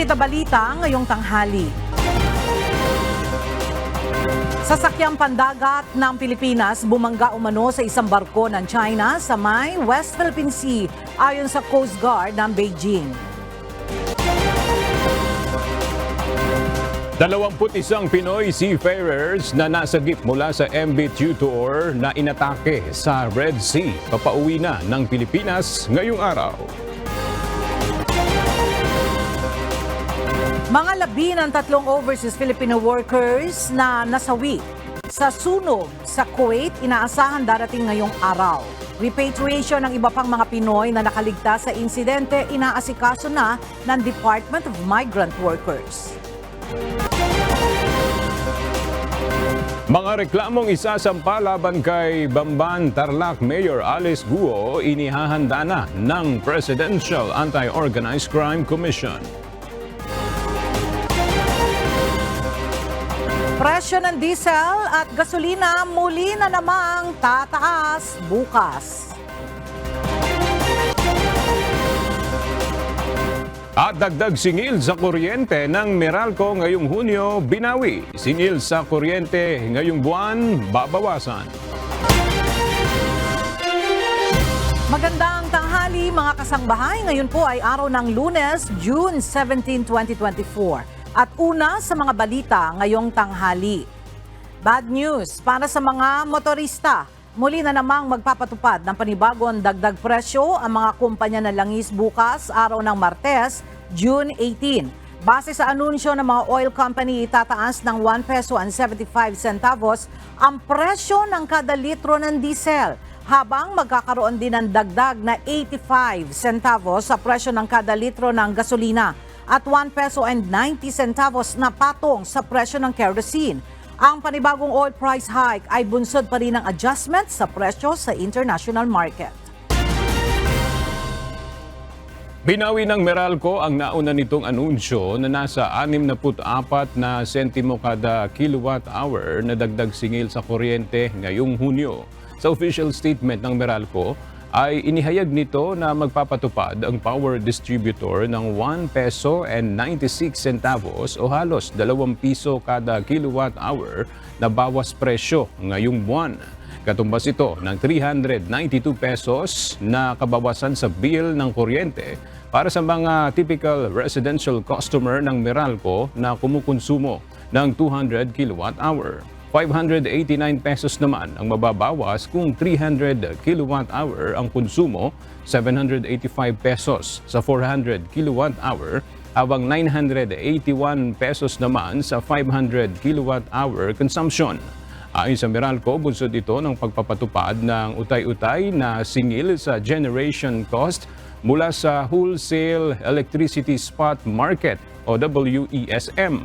Kita balita ngayong tanghali. Sasakyang pandagat ng Pilipinas bumangga umano sa isang barko ng China sa may West Philippine Sea ayon sa Coast Guard ng Beijing. 21 Pinoy seafarers na nasagip mula sa MV Tutor na inatake sa Red Sea papauwi na ng Pilipinas ngayong araw. Mga labi ng 3 overseas Filipino workers na nasawi sa sunog sa Kuwait inaasahan darating ngayong araw. Repatriation ng iba pang mga Pinoy na nakaligtas sa insidente inaasikaso na ng Department of Migrant Workers. Mga reklamong isasampa laban kay Bamban Tarlac Mayor Alice Guo inihahanda na ng Presidential Anti-Organized Crime Commission. Presyo ng diesel at gasolina muli na namang tataas bukas. At dagdag singil sa kuryente ng Meralco ngayong Hunyo, binawi. Singil sa kuryente ngayong buwan, babawasan. Magandang tanghali mga kasangbahay. Ngayon po ay araw ng Lunes, June 17, 2024. At una sa mga balita ngayong tanghali. Bad news para sa mga motorista. Muli na namang magpapatupad ng panibagong dagdag presyo ang mga kumpanya ng langis bukas, araw ng Martes, June 18. Base sa anunsyo ng mga oil company, itataas ng 1 peso and 75 centavos ang presyo ng kada litro ng diesel, habang magkakaroon din ng dagdag na 85 centavos sa presyo ng kada litro ng gasolina at 1 peso and 90 centavos na patong sa presyo ng kerosene. Ang panibagong oil price hike ay bunsod pa rin ng adjustment sa presyo sa international market. Binawi ng Meralco ang nauna nitong anunsyo na nasa 64 na sentimo kada kilowatt hour na dagdag singil sa kuryente ngayong Hunyo. Sa official statement ng Meralco, ay inihayag nito na magpapatupad ang power distributor ng 1 peso and 96 centavos o halos 2 piso kada kilowatt hour na bawas presyo ngayong buwan. Katumbas ito ng 392 pesos na kabawasan sa bill ng kuryente para sa mga typical residential customer ng Meralco na kumukonsumo ng 200 kilowatt hour. 589 pesos naman ang mababawas kung 300 kilowatt hour ang konsumo, 785 pesos sa 400 kilowatt hour, habang 981 pesos naman sa 500 kilowatt hour consumption. Ayon sa Meralco, bunsod ito ng pagpapatupad ng utay-utay na singil sa generation cost mula sa Wholesale Electricity Spot Market o WESM.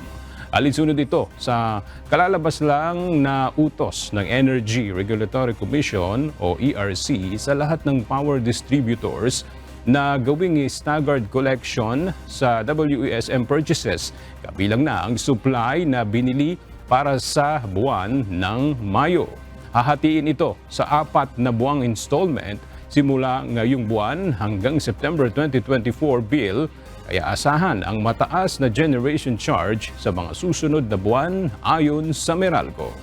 Alinsunod ito sa kalalabas lang na utos ng Energy Regulatory Commission o ERC sa lahat ng power distributors na gawing staggered collection sa WESM purchases, kabilang na ang supply na binili para sa buwan ng Mayo. Hahatiin ito sa 4 na buwang installment simula ngayong buwan hanggang September 2024 bill. Kaya asahan ang mataas na generation charge sa mga susunod na buwan ayon sa Meralco.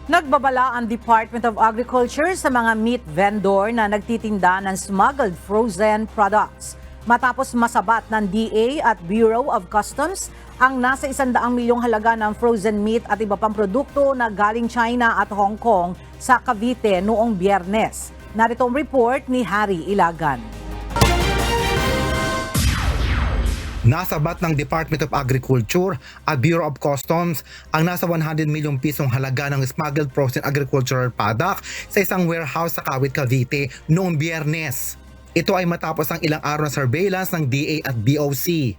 Nagbabala ang Department of Agriculture sa mga meat vendor na nagtitinda ng smuggled frozen products. Matapos masabat ng DA at Bureau of Customs ang nasa 100 milyong halaga ng frozen meat at iba pang produkto na galing China at Hong Kong sa Cavite noong Biyernes. Narito ang report ni Harry Ilagan. Nasabat ng Department of Agriculture at Bureau of Customs ang nasa 100 milyong pisong halaga ng smuggled frozen agricultural product sa isang warehouse sa Kawit, Cavite noong Biyernes. Ito ay matapos ang ilang araw na surveillance ng DA at BOC.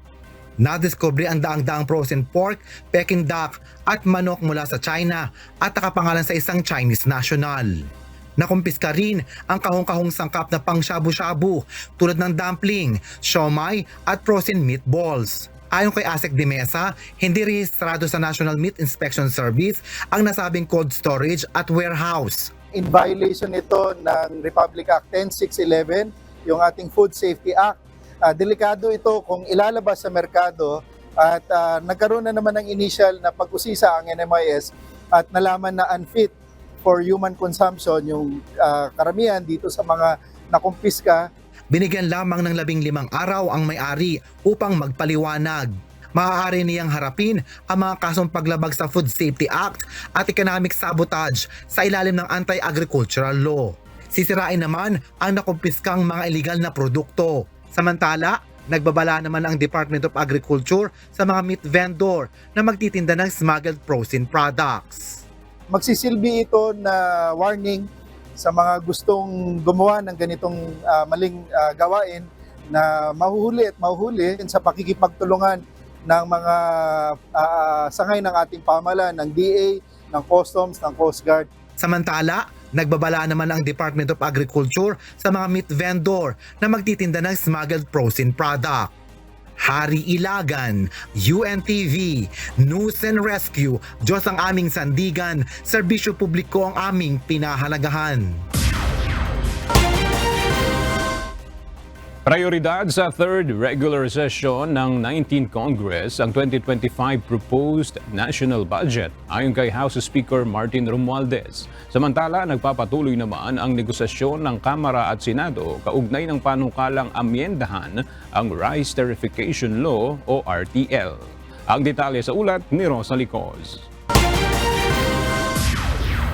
Nadiskubre ang daang-daang frozen pork, Peking duck at manok mula sa China at nakapangalan sa isang Chinese national. Nakumpiska rin ang kahong-kahong sangkap na pang shabu-shabu tulad ng dumpling, siomai at frozen meatballs. Ayon kay Asek de Mesa, hindi rehistrado sa National Meat Inspection Service ang nasabing cold storage at warehouse. In violation ito ng Republic Act 10611, yung ating Food Safety Act, delikado ito kung ilalabas sa merkado at nagkaroon na naman ng initial na pag-usisa ang NMIS at nalaman na unfit for human consumption yung karamihan dito sa mga nakumpiska. Binigyan lamang ng 15 araw ang may-ari upang magpaliwanag. Maaari niyang harapin ang mga kasong paglabag sa Food Safety Act at economic sabotage sa ilalim ng anti-agricultural law. Sisirain naman ang nakumpiskang mga illegal na produkto. Samantala, nagbabala naman ang Department of Agriculture sa mga meat vendor na magtitinda ng smuggled frozen products. Magsisilbi ito na warning sa mga gustong gumawa ng ganitong maling gawain na mahuhuli sa pakikipagtulungan ng mga sangay ng ating pamahalaan, ng DA, ng Customs, ng Coast Guard. Samantala, nagbabala naman ang Department of Agriculture sa mga meat vendor na magtitinda ng smuggled frozen product. Hari Ilagan, UNTV, News and Rescue, Diyos ang aming sandigan, serbisyo publiko ang aming pinahalagahan. Prioridad sa third regular session ng 19th Congress ang 2025 proposed national budget ayon kay House Speaker Martin Romualdez. Samantala, nagpapatuloy naman ang negosasyon ng Kamara at Senado kaugnay ng panukalang amyendahan ang Rice Tariffication Law o RTL. Ang detalye sa ulat ni Rosa Licos.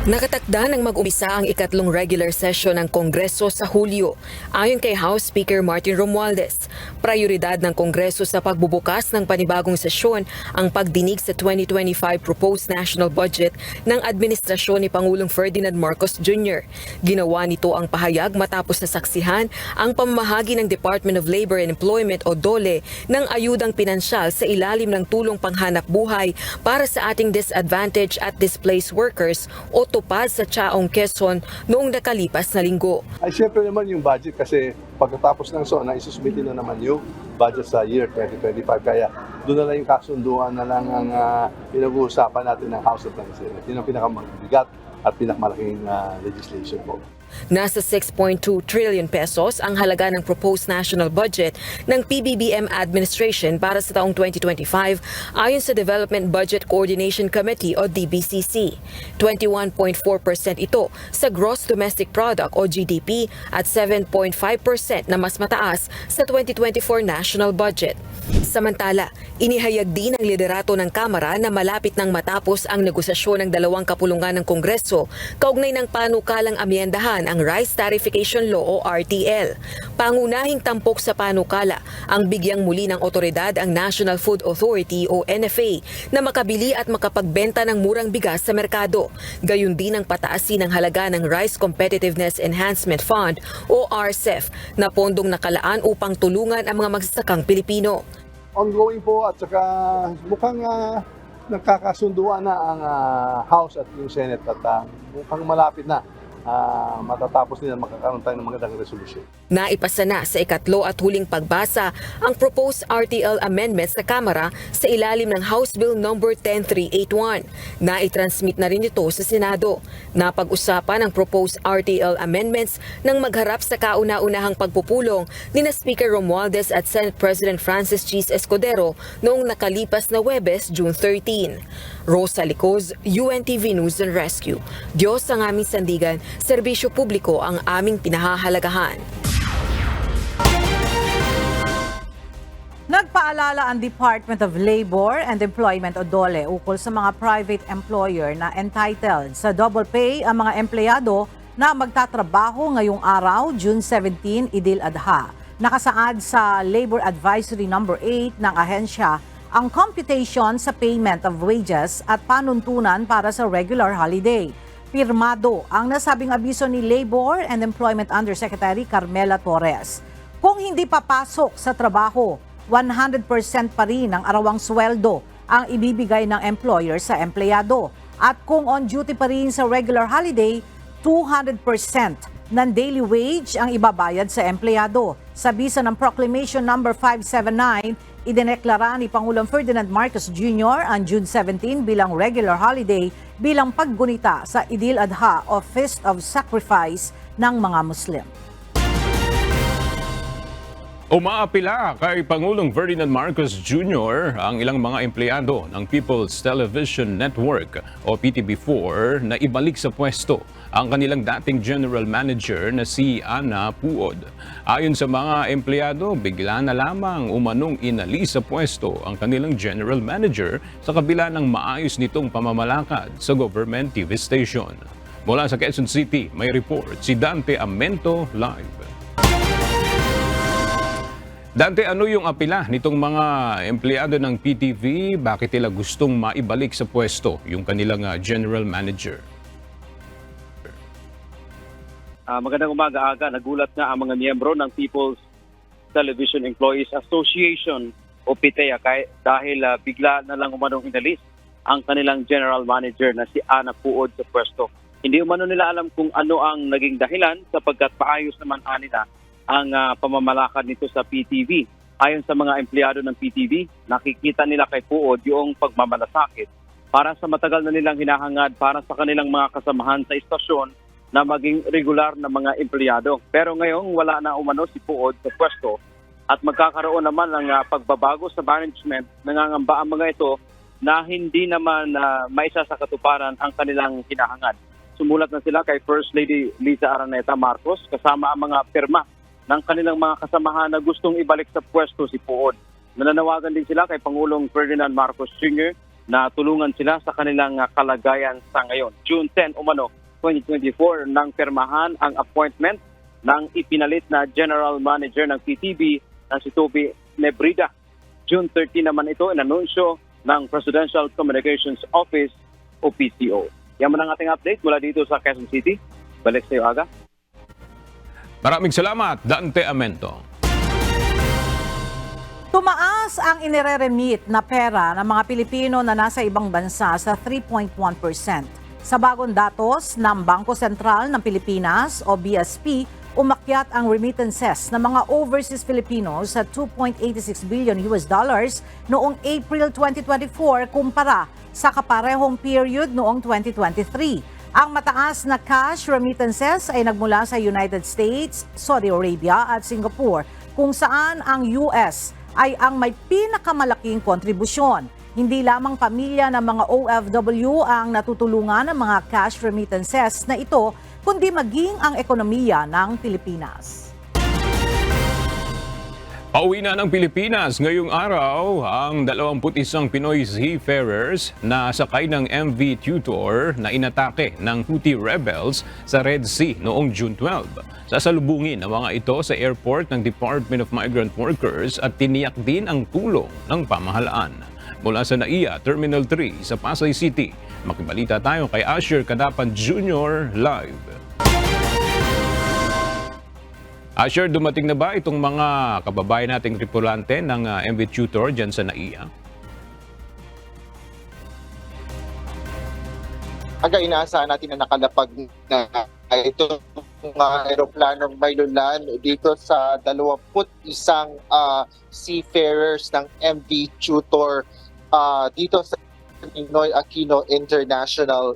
Nakatakda ng mag-umpisa ang ikatlong regular session ng Kongreso sa Hulyo. Ayon kay House Speaker Martin Romualdez, prioridad ng Kongreso sa pagbubukas ng panibagong sesyon ang pagdinig sa 2025 proposed national budget ng administrasyon ni Pangulong Ferdinand Marcos Jr. Ginawa nito ang pahayag matapos na saksihan ang pamamahagi ng Department of Labor and Employment o DOLE ng ayudang pinansyal sa ilalim ng tulong panghanap buhay para sa ating disadvantaged at displaced workers o tupad sa Chaong, Quezon noong nakalipas na linggo. Ay siyempre naman yung budget kasi pagkatapos ng SONA, isusumitin na naman yung budget sa year 2025. Kaya doon na lang yung kasunduan na lang ang pinag-uusapan natin ng House of Senate. Yun ang pinakamabigat at pinakamalaking legislation po. Nasa 6.2 trillion pesos ang halaga ng proposed national budget ng PBBM administration para sa taong 2025 ayon sa Development Budget Coordination Committee o DBCC. 21.4% ito sa Gross Domestic Product o GDP at 7.5% na mas mataas sa 2024 national budget. Samantala, inihayag din ng liderato ng Kamara na malapit nang matapos ang negosasyon ng dalawang kapulungan ng Kongreso kaugnay ng panukalang amyendahan ang Rice Tariffication Law o RTL. Pangunahing tampok sa panukala ang bigyang muli ng otoridad ang National Food Authority o NFA na makabili at makapagbenta ng murang bigas sa merkado. Gayon din ang pataasin ng halaga ng Rice Competitiveness Enhancement Fund o RCEF na pondong nakalaan upang tulungan ang mga magsasakang Pilipino. Ongoing po at saka mukhang nagkakasunduan na ang House at yung Senate at mukhang malapit na matatapos nila magkakaroon tayo ng magandang resolusyon. Naipasa na sa ikatlo at huling pagbasa ang proposed RTL amendments sa Kamara sa ilalim ng House Bill No. 10381. Naitransmit na rin ito sa Senado. Napag-usapan ang proposed RTL amendments nang magharap sa kauna-unahang pagpupulong ni Speaker Romualdez at Senate President Francis Cheese Escudero noong nakalipas na Huwebes, June 13. Rosa Licos, UNTV News and Rescue. Diyos ang aming sandigan, serbisyo publiko ang aming pinahahalagahan. Nagpaalala ang Department of Labor and Employment o DOLE ukol sa mga private employer na entitled sa double pay ang mga empleyado na magtatrabaho ngayong araw, June 17, Idil Adha. Nakasaad sa Labor Advisory No. 8 ng ahensya ang computation sa payment of wages at panuntunan para sa regular holiday. Pirmado ang nasabing abiso ni Labor and Employment Undersecretary Carmela Torres. Kung hindi papasok sa trabaho, 100% pa rin ang arawang sweldo ang ibibigay ng employer sa empleyado. At kung on duty pa rin sa regular holiday, 200% ng daily wage ang ibabayad sa empleyado. Sa bisa ng Proclamation No. 579, idineklara ni Pangulong Ferdinand Marcos Jr. ang June 17 bilang regular holiday bilang paggunita sa Idil Adha o Feast of Sacrifice ng mga Muslim. Umaapila kay Pangulong Ferdinand Marcos Jr. ang ilang mga empleyado ng People's Television Network o PTV4 na ibalik sa pwesto ang kanilang dating general manager na si Ana Puod. Ayon sa mga empleyado, bigla na lamang umanong inalis sa pwesto ang kanilang general manager sa kabila ng maayos nitong pamamalakad sa government TV station. Mula sa Quezon City, may report si Dante Amento live. Dante, ano yung apila nitong mga empleyado ng PTV? Bakit nila gustong maibalik sa pwesto yung kanilang general manager? Magandang umaga, Aga. Nagulat nga ang mga miyembro ng People's Television Employees Association o PTEA dahil bigla na lang umanong inalis ang kanilang general manager na si Ana Puod sa pwesto. Hindi umano nila alam kung ano ang naging dahilan sapagkat paayos naman nila ang pamamalakad nito sa PTV. Ayon sa mga empleyado ng PTV, nakikita nila kay Puod yung pagmamalasakit para sa matagal na nilang hinahangad para sa kanilang mga kasamahan sa istasyon na maging regular na mga empleyado. Pero ngayong wala na umano si Puod sa pwesto at magkakaroon naman ng pagbabago sa management, nangangamba ang mga ito na hindi naman maisa sa katuparan ang kanilang hinahangad. Sumulat na sila kay First Lady Liza Araneta Marcos kasama ang mga pirma ng kanilang mga kasamahan na gustong ibalik sa pwesto si Puod. Nananawagan din sila kay Pangulong Ferdinand Marcos Jr. na tulungan sila sa kanilang kalagayan sa ngayon. June 10 umano, 2024 nang pirmahan ang appointment ng ipinalit na General Manager ng PTV na si Toby Nebrida. June 13 naman ito inanunsyo ng Presidential Communications Office o PCO. Yan man ang ating update mula dito sa Quezon City. Balik sa iyo, Aga. Maraming salamat, Dante Amento. Tumaas ang inire-remit na pera ng mga Pilipino na nasa ibang bansa sa 3.1%. Sa bagong datos ng Bangko Sentral ng Pilipinas o BSP, umakyat ang remittances ng mga overseas Filipinos sa 2.86 billion US dollars noong April 2024 kumpara sa kaparehong period noong 2023. Ang mataas na cash remittances ay nagmula sa United States, Saudi Arabia at Singapore, kung saan ang US ay ang may pinakamalaking kontribusyon. Hindi lamang pamilya ng mga OFW ang natutulungan ng mga cash remittances na ito, kundi maging ang ekonomiya ng Pilipinas. Pauwi na ng Pilipinas ngayong araw ang 21 Pinoy seafarers na sakay ng MV Tutor na inatake ng Houthi rebels sa Red Sea noong June 12. Sasalubungin ang mga ito sa airport ng Department of Migrant Workers at tiniyak din ang tulong ng pamahalaan. Mula sa NAIA Terminal 3 sa Pasay City, makibalita tayo kay Asher Kadapan Jr. live. Asher, dumating na ba itong mga kababayan nating tripulante ng MV Tutor dyan sa NAIA? Aga, inaasahan natin na nakalapag na ito mga aeroplanong may lulan dito sa 21 seafarers ng MV Tutor dito sa Ninoy Aquino International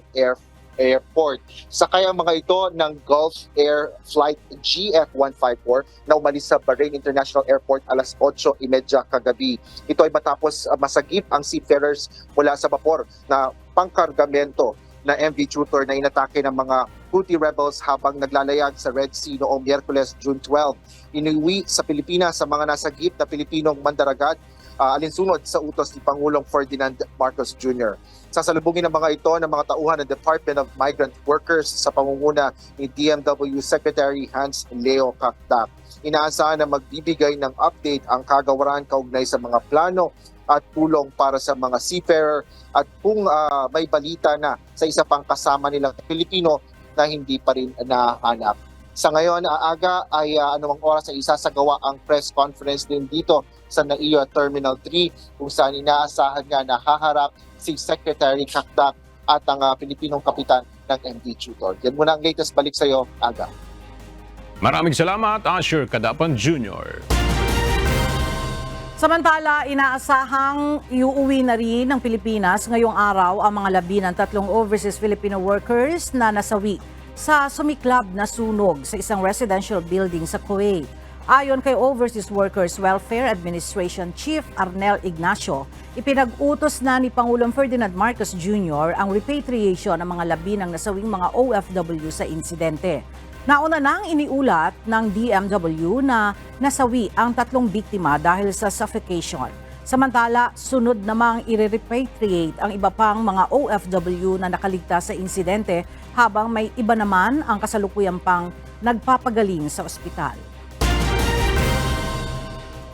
Airport. Sakay ang mga ito ng Gulf Air Flight GF154 na umalis sa Bahrain International Airport alas 8:30 kagabi. Ito ay matapos masagip ang seafarers mula sa vapor na pangkargamento na MV Tutor na inatake ng mga Houthi rebels habang naglalayag sa Red Sea noong Miyerkules, June 12. Inuwi sa Pilipinas sa mga nasagip na Pilipinong mandaragat alinsunod sa utos ni Pangulong Ferdinand Marcos Jr. Sasalubungin ng mga ito ng mga tauhan ng Department of Migrant Workers sa pangunguna ni DMW Secretary Hans Leo Kakdak. Inaasahan na magbibigay ng update ang kagawaran kaugnay sa mga plano at tulong para sa mga seafarer at kung may balita na sa isa pang kasama nilang Pilipino na hindi pa rin nahanap. Sa ngayon, Aga, ay anumang oras ay isasagawa ang press conference din dito sa NAIA Terminal 3 kung saan inaasahan nga na haharap si Secretary Kakdak at ang Pilipinong kapitan ng MV Tutor. Yan muna ang latest. Balik sa iyo, Aga. Maraming salamat, Asher Kadapan Jr. Samantala, inaasahang iuuwi na rin ng Pilipinas ngayong araw ang mga labi ng 3 overseas Filipino workers na nasawi sa sumiklab na sunog sa isang residential building sa Kuwait. Ayon kay Overseas Workers Welfare Administration Chief Arnel Ignacio, ipinag-utos na ni Pangulong Ferdinand Marcos Jr. ang repatriation ng mga labi ng nasawing mga OFW sa insidente. Nauna nang iniulat ng DMW na nasawi ang 3 biktima dahil sa suffocation. Samantala, sunod namang i-repatriate ang iba pang mga OFW na nakaligtas sa insidente habang may iba naman ang kasalukuyang pang nagpapagaling sa ospital.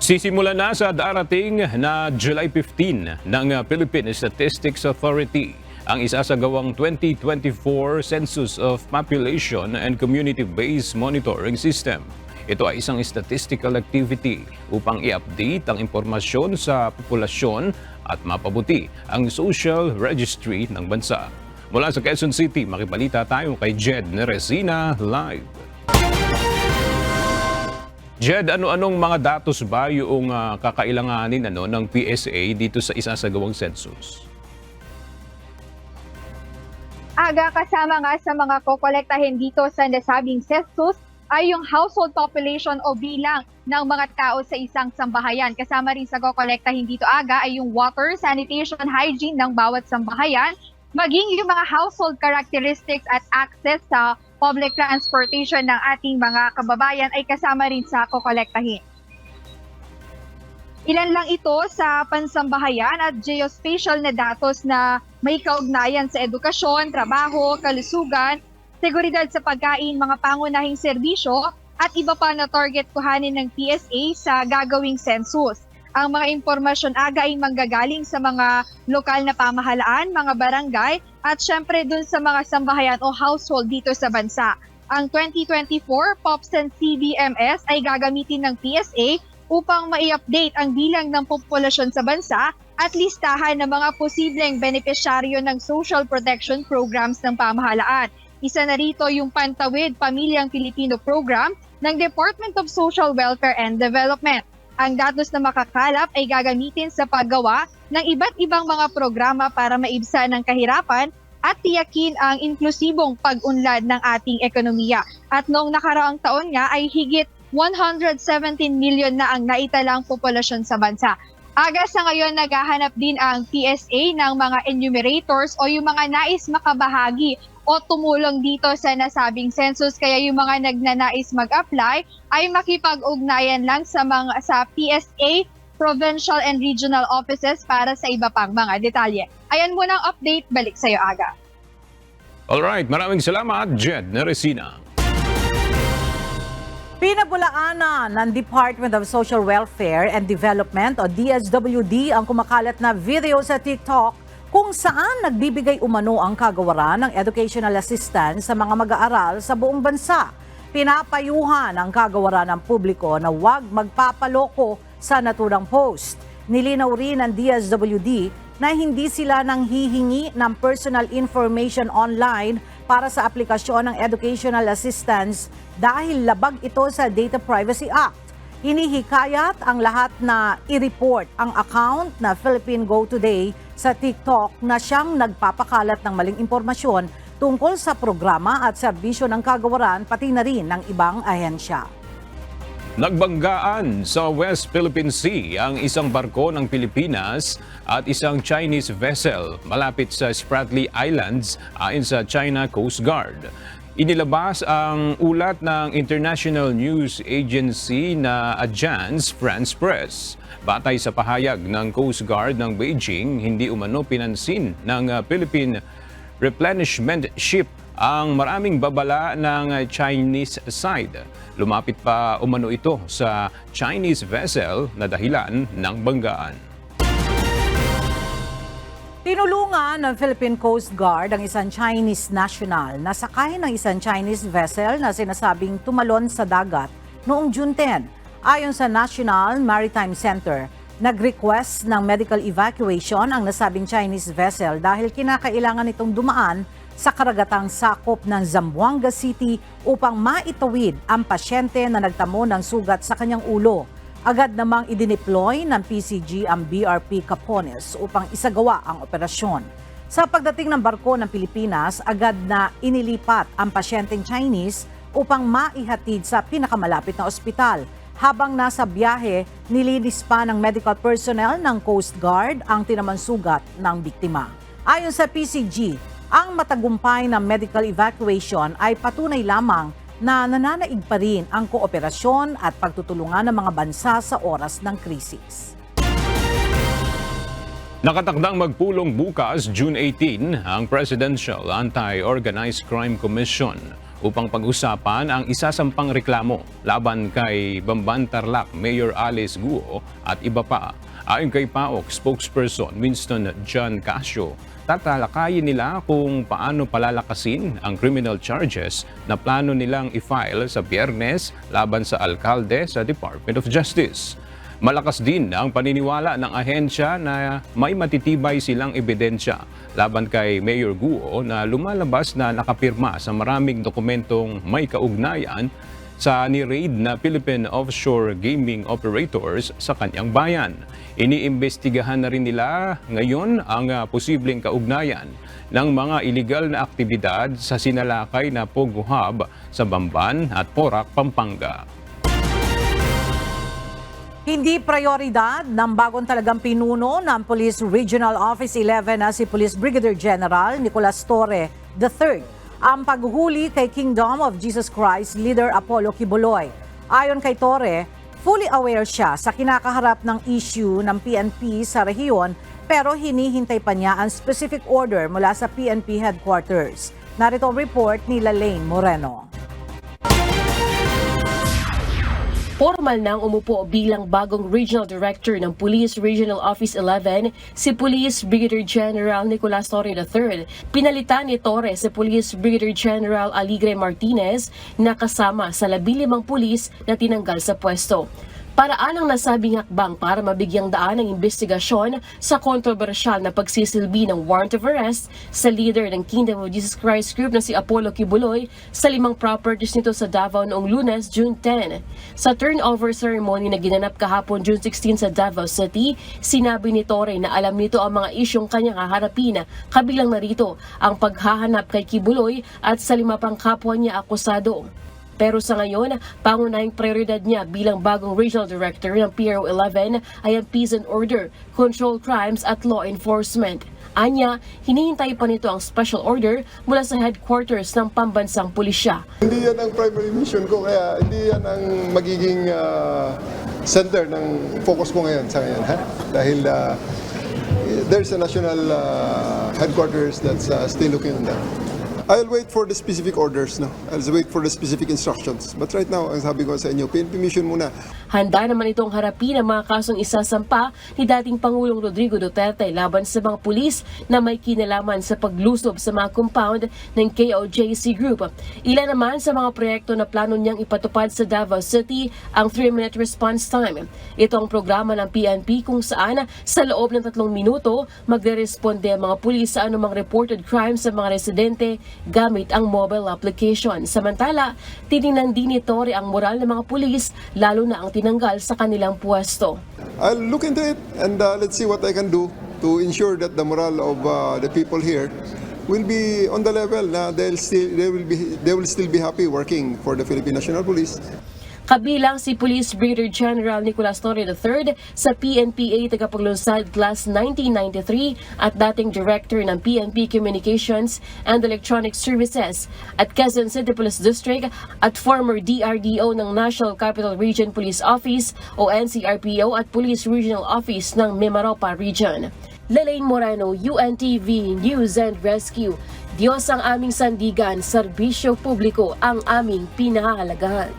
Sisimula na sa darating na July 15 ng Philippine Statistics Authority ang isasagawang 2024 Census of Population and Community-Based Monitoring System. Ito ay isang statistical activity upang i-update ang impormasyon sa populasyon at mapabuti ang social registry ng bansa. Mula sa Quezon City, makibalita tayo kay Jed Neresina live. Jed, ano-anong mga datos ba yung kakailanganin ng PSA dito sa isasagawang census? Aga, kasama nga sa mga kokolektahin dito sa nasabing census ay yung household population o bilang ng mga tao sa isang sambahayan. Kasama rin sa kokolektahin dito aga ay yung water, sanitation, hygiene ng bawat sambahayan, maging yung mga household characteristics at access sa public transportation ng ating mga kababayan ay kasama rin sa kokolektahin. Ilan lang ito sa pansambahayan at geospatial na datos na may kaugnayan sa edukasyon, trabaho, kalusugan, seguridad sa pagkain, mga pangunahing serbisyo at iba pa na target kuhanin ng PSA sa gagawing census. Ang mga impormasyon aga ay manggagaling sa mga lokal na pamahalaan, mga barangay at syempre dun sa mga sambahayan o household dito sa bansa. Ang 2024 POPS and CBMS ay gagamitin ng PSA upang mai-update ang bilang ng populasyon sa bansa at listahan ng mga posibleng benepisyaryo ng social protection programs ng pamahalaan. Isa na rito yung Pantawid Pamilyang Pilipino Program ng Department of Social Welfare and Development. Ang datos na makakalap ay gagamitin sa paggawa ng iba't ibang mga programa para maibsan ang kahirapan at tiyakin ang inklusibong pag-unlad ng ating ekonomiya. At noong nakaraang taon nga ay higit 117 million na ang naitalang populasyon sa bansa. Aga sa ngayon, naghahanap din ang PSA ng mga enumerators o yung mga nais makabahagi o tumulong dito sa nasabing census. Kaya yung mga nagnanais mag-apply ay makipag-ugnayan lang sa PSA provincial and regional offices para sa iba pang mga detalye. Ayan muna ang update. Balik sa'yo, Aga. Alright, maraming salamat, Jed Neresina. Pinabulaanan ng Department of Social Welfare and Development o DSWD ang kumakalat na video sa TikTok kung saan nagbibigay umano ang kagawaran ng educational assistance sa mga mag-aaral sa buong bansa. Pinapayuhan ang kagawaran ng publiko na huwag magpapaloko sa naturang post. Nilinaw rin ng DSWD na hindi sila nang hihingi ng personal information online para sa aplikasyon ng educational assistance dahil labag ito sa Data Privacy Act. Hinihikayat ang lahat na i-report ang account na Philippine Go Today sa TikTok na siyang nagpapakalat ng maling impormasyon tungkol sa programa at serbisyo ng kagawaran pati na rin ng ibang ahensya. Nagbanggaan sa West Philippine Sea ang isang barko ng Pilipinas at isang Chinese vessel malapit sa Spratly Islands ayon sa China Coast Guard. Inilabas ang ulat ng International News Agency na Agence France Presse. Batay sa pahayag ng Coast Guard ng Beijing, hindi umano pinansin ng Philippine replenishment ship ang maraming babala ng Chinese side. Lumapit pa umano ito sa Chinese vessel na dahilan ng banggaan. Tinulungan ng Philippine Coast Guard ang isang Chinese national na sakay ng isang Chinese vessel na sinasabing tumalon sa dagat noong June 10. Ayon sa National Maritime Center, nag-request ng medical evacuation ang nasabing Chinese vessel dahil kinakailangan itong dumaan sa karagatang sakop ng Zamboanga City upang maitawid ang pasyente na nagtamo ng sugat sa kanyang ulo. Agad namang idineploy ng PCG ang BRP Capones upang isagawa ang operasyon. Sa pagdating ng barko ng Pilipinas, agad na inilipat ang pasyenteng Chinese upang maihatid sa pinakamalapit na ospital. Habang nasa biyahe, nilinis pa ng medical personnel ng Coast Guard ang tinamang sugat ng biktima. Ayon sa PCG, ang matagumpay na medical evacuation ay patunay lamang na nananaig pa rin ang kooperasyon at pagtutulungan ng mga bansa sa oras ng krisis. Nakatakdang magpulong bukas, June 18, ang Presidential Anti-Organized Crime Commission upang pag-usapan ang isasampang reklamo laban kay Bamban Tarlac Mayor Alice Guo at iba pa. Ayon kay PAOK spokesperson Winston John Casio, tatalakayin nila kung paano palalakasin ang criminal charges na plano nilang i-file sa Biyernes laban sa alkalde sa Department of Justice. Malakas din ang paniniwala ng ahensya na may matitibay silang ebidensya laban kay Mayor Guo na lumalabas na nakapirma sa maraming dokumentong may kaugnayan sa ni-raid na Philippine offshore gaming operators sa kanyang bayan. Iniimbestigahan na rin nila ngayon ang posibleng kaugnayan ng mga iligal na aktibidad sa sinalakay na Pogo Hub sa Bamban at Porac, Pampanga. Hindi prioridad ng bagong talagang pinuno ng Police Regional Office 11 na si Police Brigadier General Nicolas Torre III ang paghuhuli kay Kingdom of Jesus Christ leader Apollo Kibuloy. Ayon kay Torre, fully aware siya sa kinakaharap ng issue ng PNP sa rehiyon pero hinihintay pa niya ang specific order mula sa PNP headquarters. Narito ang report ni Lalaine Moreno. Formal nang umupo bilang bagong Regional Director ng Police Regional Office 11 si Police Brigadier General Nicolas Torre III. Pinalitan ni Torre si Police Brigadier General Aligre Martinez na kasama sa 15 pulis na tinanggal sa pwesto. Paraan ang nasabing hakbang para mabigyang daan ang investigasyon sa kontrobersyal na pagsisilbi ng warrant of arrest sa leader ng Kingdom of Jesus Christ Group na si Apollo Kibuloy sa 5 properties nito sa Davao noong Lunes, June 10. Sa turnover ceremony na ginanap kahapon June 16 sa Davao City, sinabi ni Torre na alam nito ang mga isyong kanyang haharapin, kabilang narito ang paghahanap kay Kibuloy at sa 5 pang kapwa niya akusado. Pero sa ngayon, pangunahing prioridad niya bilang bagong Regional Director ng PRO 11 ay ang peace and order, control crimes at law enforcement. Anya, hinihintay pa nito ang special order mula sa headquarters ng pambansang pulisya. Hindi yan ang primary mission ko, kaya hindi yan ang magiging center ng focus ko ngayon sa ngayon. Ha? Dahil there's a national headquarters that's still looking on that. I'll wait for the specific orders, no? I'll wait for the specific instructions. But right now, ang sabi ko sa inyo, PNP mission muna. Handa naman itong harapin ang mga kasong isasampa ni dating Pangulong Rodrigo Duterte laban sa mga pulis na may kinalaman sa paglusob sa mga compound ng KOJC Group. Ilan naman sa mga proyekto na plano niyang ipatupad sa Davao City ang 3-minute response time. Ito ang programa ng PNP kung saan sa loob ng 3 minuto magre-responde ang mga pulis sa anumang reported crime sa mga residente gamit ang mobile application. Samantala, tiningnan din ni Torre ang moral ng mga pulis lalo na ang tinanggal sa kanilang pwesto. I'll look into it and let's see what I can do to ensure that the morale of the people here will be on the level na they will still be happy working for the Philippine National Police. Kabilang si Police Brigadier General Nicolas Torre III sa PNPA tagapaglunsad Class 1993 at dating Director ng PNP Communications and Electronic Services at Quezon City Police District at former DRDO ng National Capital Region Police Office o NCRPO at Police Regional Office ng Mimaropa Region. Lalaine Moreno, UNTV News and Rescue. Diyos ang aming sandigan, serbisyo publiko ang aming pinahahalagahan.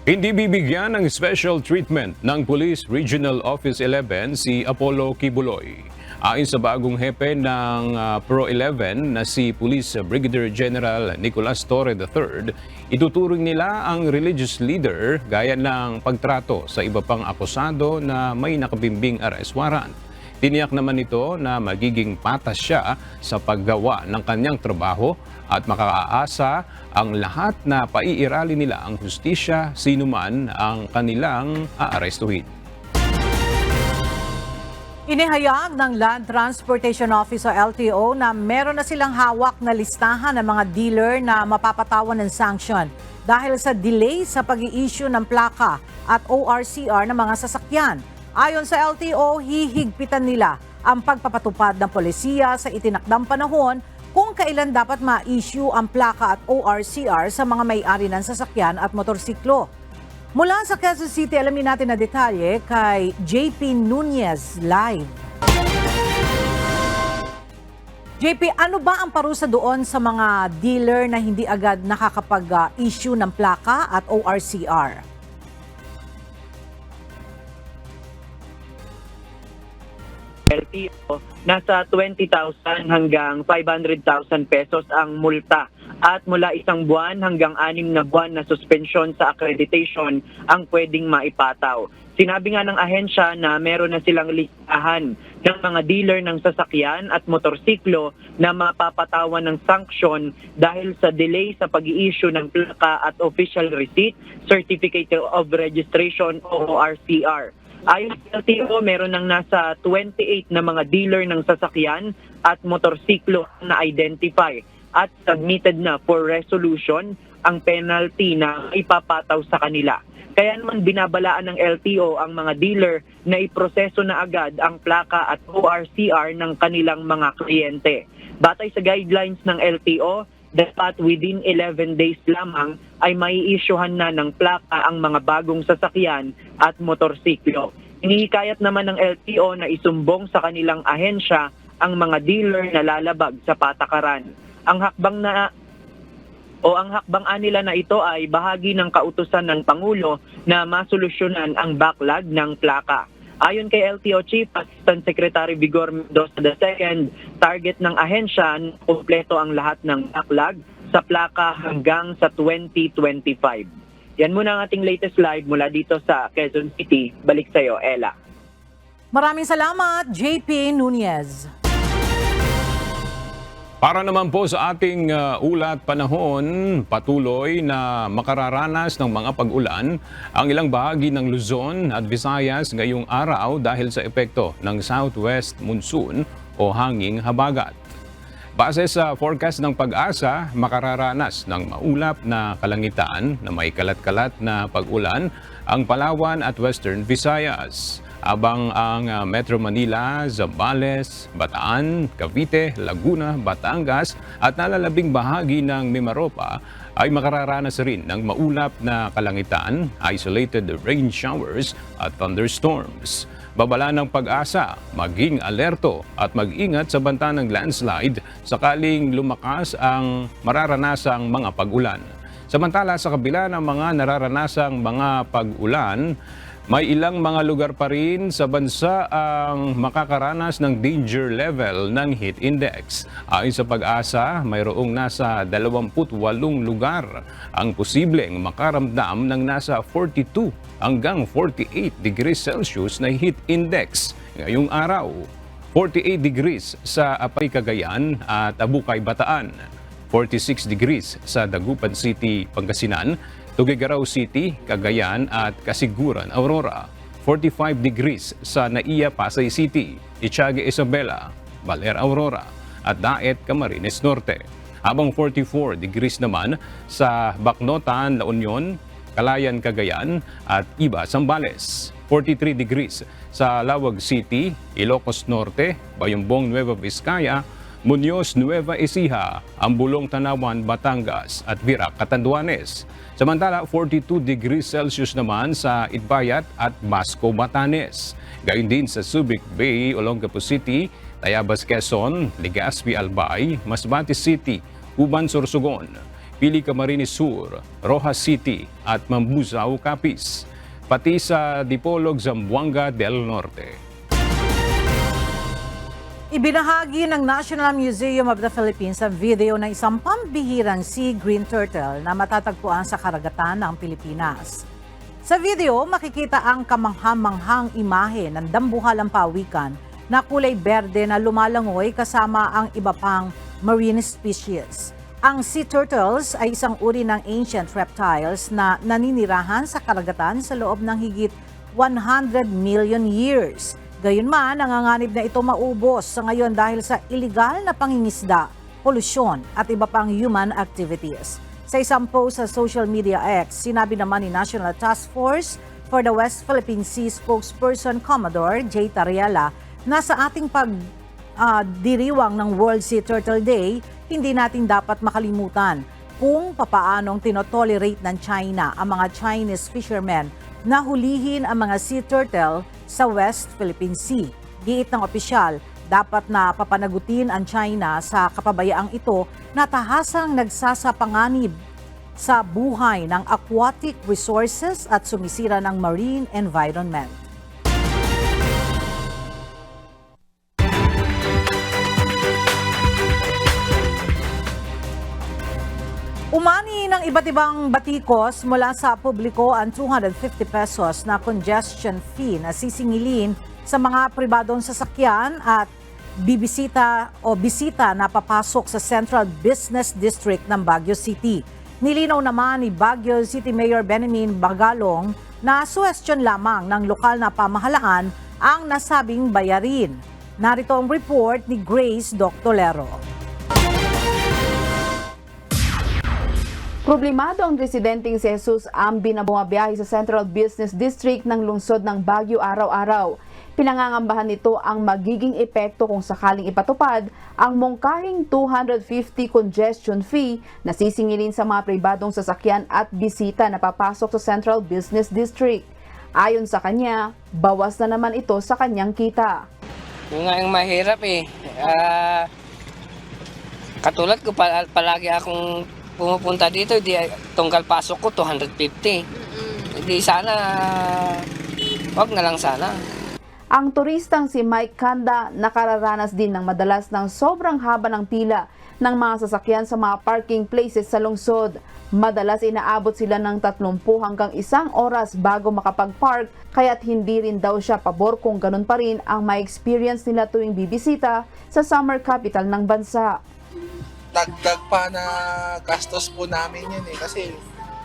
Hindi bibigyan ng special treatment ng Police Regional Office 11 si Apollo Kibuloy. Ayon sa bagong hepe ng Pro 11 na si Police Brigadier General Nicolas Torre III, ituturing nila ang religious leader gaya ng pagtrato sa iba pang akusado na may nakabimbing arrest warrant. Tiniyak naman ito na magiging patas siya sa paggawa ng kanyang trabaho at makakaasa ang lahat na paiirali nila ang hustisya sino man ang kanilang aarestuhin. Inihayag ng Land Transportation Office o LTO na meron na silang hawak na listahan ng mga dealer na mapapatawan ng sanction dahil sa delay sa pag-i-issue ng plaka at ORCR ng mga sasakyan. Ayon sa LTO, hihigpitan nila ang pagpapatupad ng polisiya sa itinakdang panahon kung kailan dapat ma-issue ang plaka at ORCR sa mga may-ari ng sasakyan at motorsiklo. Mula sa Quezon City, alamin natin na detalye kay JP Nunez live. JP, ano ba ang parusa doon sa mga dealer na hindi agad nakakapag-issue ng plaka at ORCR? LTO, nasa 20,000 hanggang 500,000 pesos ang multa at mula 1 buwan hanggang 6 na buwan na suspensyon sa accreditation ang pwedeng maipataw. Sinabi nga ng ahensya na meron na silang listahan ng mga dealer ng sasakyan at motorsiklo na mapapatawan ng sanksyon dahil sa delay sa pag-i-issue ng plaka at official receipt, Certificate of Registration o ORCR. Ayon sa LTO, meron ng nasa 28 na mga dealer ng sasakyan at motorsiklo na identify at submitted na for resolution ang penalty na ipapataw sa kanila. Kaya naman binabalaan ng LTO ang mga dealer na iproseso na agad ang plaka at ORCR ng kanilang mga kliyente. Batay sa guidelines ng LTO, dapat within 11 days lamang ay mai-issuehan na ng plaka ang mga bagong sasakyan at motorsiklo. Inihikayat naman ng LTO na isumbong sa kanilang ahensya ang mga dealer na lalabag sa patakaran. Ang hakbang nila na ito ay bahagi ng kautusan ng Pangulo na masolusyonan ang backlog ng plaka. Ayon kay LTO Chief Assistant Secretary Vigor Mendoza II, target ng ahensya na kumpleto ang lahat ng backlog sa plaka hanggang sa 2025. Yan muna ang ating latest live mula dito sa Quezon City. Balik sa iyo, Ella. Maraming salamat, JP Nunez. Para naman po sa ating ulat panahon, patuloy na makararanas ng mga pag-ulan ang ilang bahagi ng Luzon at Visayas ngayong araw dahil sa epekto ng southwest monsoon o hanging habagat. Base sa forecast ng Pag-asa, makararanas ng maulap na kalangitan na may kalat-kalat na pag-ulan ang Palawan at Western Visayas. Abang ang Metro Manila, Zambales, Bataan, Cavite, Laguna, Batangas at nalalabing bahagi ng Mimaropa ay makararanas rin ng maulap na kalangitan, isolated rain showers at thunderstorms. Babala ng Pag-asa, maging alerto at mag-ingat sa banta ng landslide sakaling lumakas ang mararanasang mga pag-ulan. Samantala sa kabila ng mga nararanasang mga pag-ulan, may ilang mga lugar pa rin sa bansa ang makakaranas ng danger level ng heat index. Ayon sa Pag-asa, mayroong nasa 28 lugar ang posibleng makaramdam ng nasa 42 hanggang 48 degrees Celsius na heat index ngayong araw. 48 degrees sa Apay, Cagayan at Abukay, Bataan. 46 degrees sa Dagupan City, Pangasinan. Tuguegarao City, Cagayan at Kasiguran, Aurora. 45 degrees sa Naiya, Pasay City, Itiague, Isabela, Baler, Aurora at Daet, Camarines Norte. Habang 44 degrees naman sa Bacnotan, La Union, Calayan, Cagayan at Iba, Zambales. 43 degrees sa Lawag City, Ilocos Norte, Bayumbong, Nueva Vizcaya, Muñoz, Nueva Ecija, Ambulong, Tanawan, Batangas at Virac, Catanduanes. Samantala, 42 degrees Celsius naman sa Itbayat at Basco, Batanes. Gayun din sa Subic Bay, Olongapo City, Tayabas, Quezon, Legazpi, Albay, Masbate City, Uban, Sorsogon, Pili, Camarines Sur, Rojas City at Mambuzaw, Capiz. Pati sa Dipolog, Zamboanga del Norte. Ibinahagi ng National Museum of the Philippines ang video ng isang pambihirang sea green turtle na matatagpuan sa karagatan ng Pilipinas. Sa video, makikita ang kamangha-manghang imahe ng dambuhalang pawikan na kulay berde na lumalangoy kasama ang iba pang marine species. Ang sea turtles ay isang uri ng ancient reptiles na naninirahan sa karagatan sa loob ng higit 100 million years. Gayunman, nanganganib na ito maubos sa ngayon dahil sa iligal na pangingisda, polusyon at iba pang human activities. Sa isang post sa social media X, sinabi naman ni National Task Force for the West Philippine Sea spokesperson Commodore J. Tariela na sa ating pagdiriwang ng World Sea Turtle Day, hindi natin dapat makalimutan kung papaanong tinotolerate ng China ang mga Chinese fishermen na hulihin ang mga sea turtle sa West Philippine Sea. Giit ng opisyal, dapat na papanagutin ang China sa kapabayaang ito na tahasang nagsasapanganib sa buhay ng aquatic resources at sumisira ng marine environment. Umani ng iba't ibang batikos mula sa publiko ang 250 pesos na congestion fee na sisingilin sa mga pribadong sasakyan at bisita na papasok sa Central Business District ng Baguio City. Nilinaw naman ni Baguio City Mayor Benjamin Magalong na suwestyon lamang ng lokal na pamahalaan ang nasabing bayarin. Narito ang report ni Grace Doctolero. Problemado ang residenteng si Jesus Ambi na bumabiyahe sa Central Business District ng lungsod ng Baguio araw-araw. Pinangangambahan nito ang magiging epekto kung sakaling ipatupad ang mungkahing 250 congestion fee na sisingilin sa mga pribadong sasakyan at bisita na papasok sa Central Business District. Ayon sa kanya, bawas na naman ito sa kanyang kita. Yung nga yung mahirap katulad ko palagi akong pumupunta dito, tungkal pasok ko 250. Hindi sana, wag na lang sana. Ang turistang si Mike Kanda nakararanas din ng madalas ng sobrang haba ng pila ng mga sasakyan sa mga parking places sa lungsod. Madalas inaabot sila ng 30 hanggang 1 oras bago makapag-park, kaya't hindi rin daw siya pabor kung ganun pa rin ang ma-experience nila tuwing bibisita sa summer capital ng bansa. Dagdag pa na gastos po namin yun kasi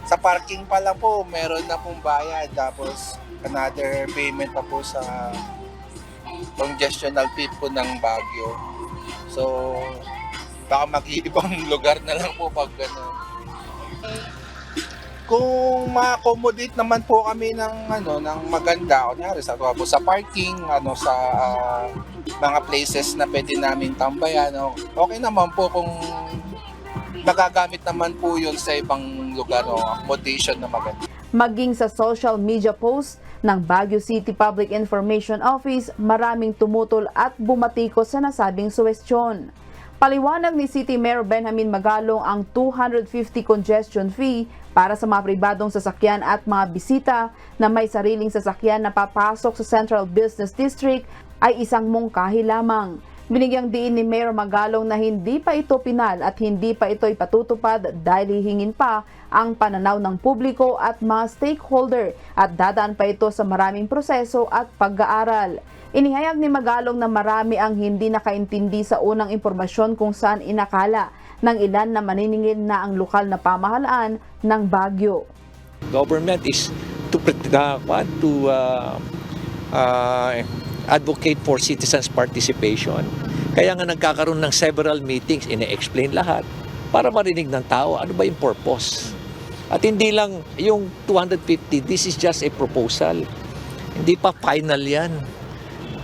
sa parking pa lang po meron na pong bayad, tapos another payment pa po sa congestional fee po ng Baguio. So baka mag-iibang lugar na lang po pag gano'n. Kung ma-accommodate naman po kami ng maganda, kunyari sa parking, sa mga places na pwede namin tambayan, okay naman po kung magagamit naman po yun sa ibang lugar, accommodation na maganda. Maging sa social media post ng Baguio City Public Information Office, maraming tumutol at bumatikos sa nasabing suwestyon. Paliwanag ni City Mayor Benjamin Magalong, ang 250 congestion fee para sa mga pribadong sasakyan at mga bisita na may sariling sasakyan na papasok sa Central Business District ay isang mungkahi lamang. Binigyang diin ni Mayor Magalong na hindi pa ito pinal at hindi pa ito ipatutupad dahil hihingin pa ang pananaw ng publiko at mga stakeholder at dadaan pa ito sa maraming proseso at pag-aaral. Inihayag ni Magalong na marami ang hindi nakaintindi sa unang impormasyon kung saan inakala ng ilan na maniningil na ang lokal na pamahalaan ng Baguio. Government is to advocate for citizens' participation. Kaya nga nagkakaroon ng several meetings, ine-explain lahat para marinig ng tao ano ba yung purpose. At hindi lang yung 250, this is just a proposal. Hindi pa final yan.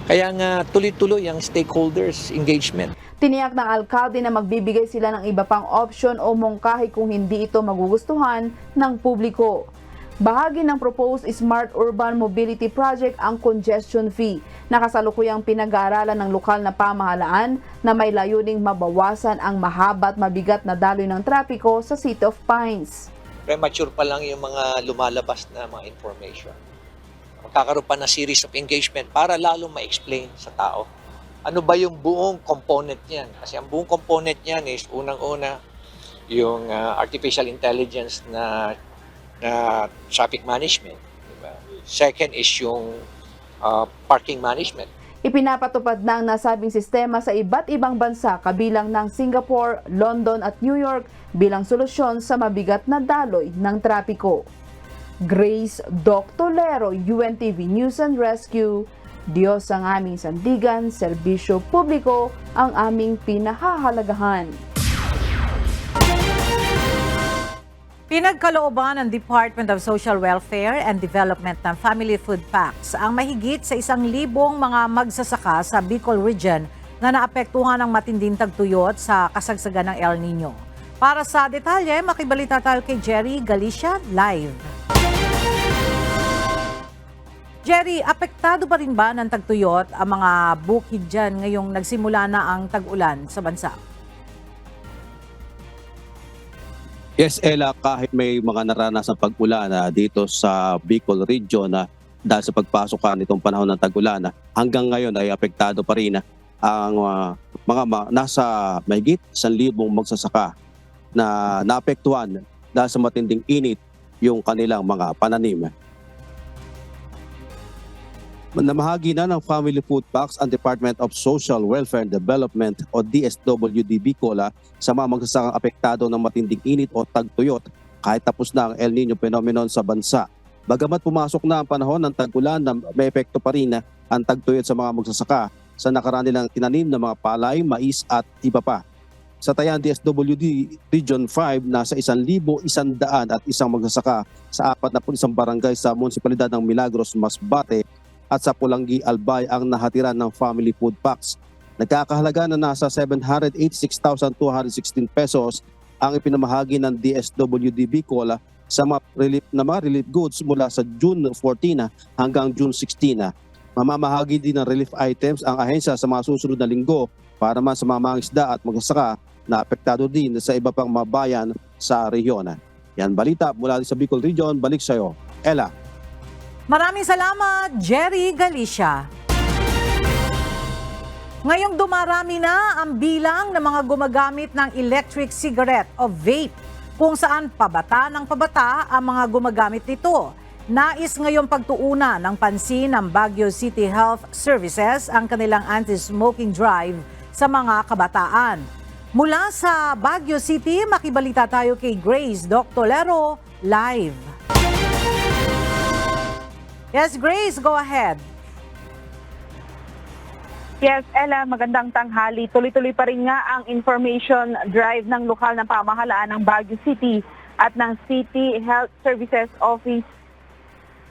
Kaya nga tuloy-tuloy ang stakeholders engagement. Tiniyak ng alkalde na magbibigay sila ng iba pang option o mungkahi kung hindi ito magugustuhan ng publiko. Bahagi ng proposed Smart Urban Mobility Project ang congestion fee na kasalukuyang pinag-aaralan ng lokal na pamahalaan na may layuning mabawasan ang mahaba at mabigat na daloy ng trapiko sa City of Pines. Premature pa lang yung mga lumalabas na mga information. Magkakaroon pa ng series of engagement para lalong ma-explain sa tao. Ano ba yung buong component niyan? Kasi ang buong component niyan is unang-una yung artificial intelligence na traffic management. Diba? Second is yung parking management. Ipinapatupad na ang nasabing sistema sa iba't ibang bansa kabilang ng Singapore, London at New York bilang solusyon sa mabigat na daloy ng trapiko. Grace Doctolero, UNTV News and Rescue. Diyos ang aming sandigan, serbisyo publiko ang aming pinahahalagahan. Pinagkalooban ng Department of Social Welfare and Development ng Family Food Packs ang mahigit sa 1,000 mga magsasaka sa Bicol Region na naapektuhan ng matinding tagtuyot sa kasagsagan ng El Nino. Para sa detalye, makibalita tayo kay Jerry Galicia live. Jerry, apektado pa rin ba ng tagtuyot ang mga bukid dyan ngayong nagsimula na ang tag-ulan sa bansa? Yes, Ella, kahit may mga naranasang pag-ulan dito sa Bicol Region dahil sa pagpasok nitong panahon ng tag-ulan, hanggang ngayon ay apektado pa rin ang nasa mahigit 1,000 magsasaka na naapektuhan dahil sa matinding init yung kanilang mga pananim. Namahagi na ng Family Food Packs ang Department of Social Welfare and Development o DSWD Bicol sa mga magsasakang apektado ng matinding init o tagtuyot kahit tapos na ang El Nino phenomenon sa bansa. Bagamat pumasok na ang panahon ng tag-ulan, may epekto pa rin ang tagtuyot sa mga magsasaka sa nakaraan nilang tinanim na mga palay, mais at iba pa. Sa tayang DSWD Region 5, nasa 1,101 magsasaka sa 41 barangay sa munisipalidad ng Milagros, Masbate at sa Pulangi, Albay ang nahatiran ng Family Food Packs. Nagkakahalaga na nasa 786,216 pesos ang ipinamahagi ng DSWD Bicol sa mga relief goods mula sa June 14 hanggang June 16. Mamamahagi din ng relief items ang ahensya sa mga susunod na linggo para man sa mga mangisda at magsasaka na apektado din sa iba pang mga bayan sa rehiyon. Yan balita mula sa Bicol Region. Balik sa iyo, Ella. Maraming salamat, Jerry Galicia. Ngayong dumarami na ang bilang ng mga gumagamit ng electric cigarette o vape, kung saan pabata ng pabata ang mga gumagamit nito. Nais ngayong pagtuunan ng pansin ng Baguio City Health Services ang kanilang anti-smoking drive sa mga kabataan. Mula sa Baguio City, makibalita tayo kay Grace Doctolero live. Yes, Grace, go ahead. Yes, Ella, magandang tanghali. Tuloy-tuloy pa rin nga ang information drive ng lokal na pamahalaan ng Baguio City at ng City Health Services Office.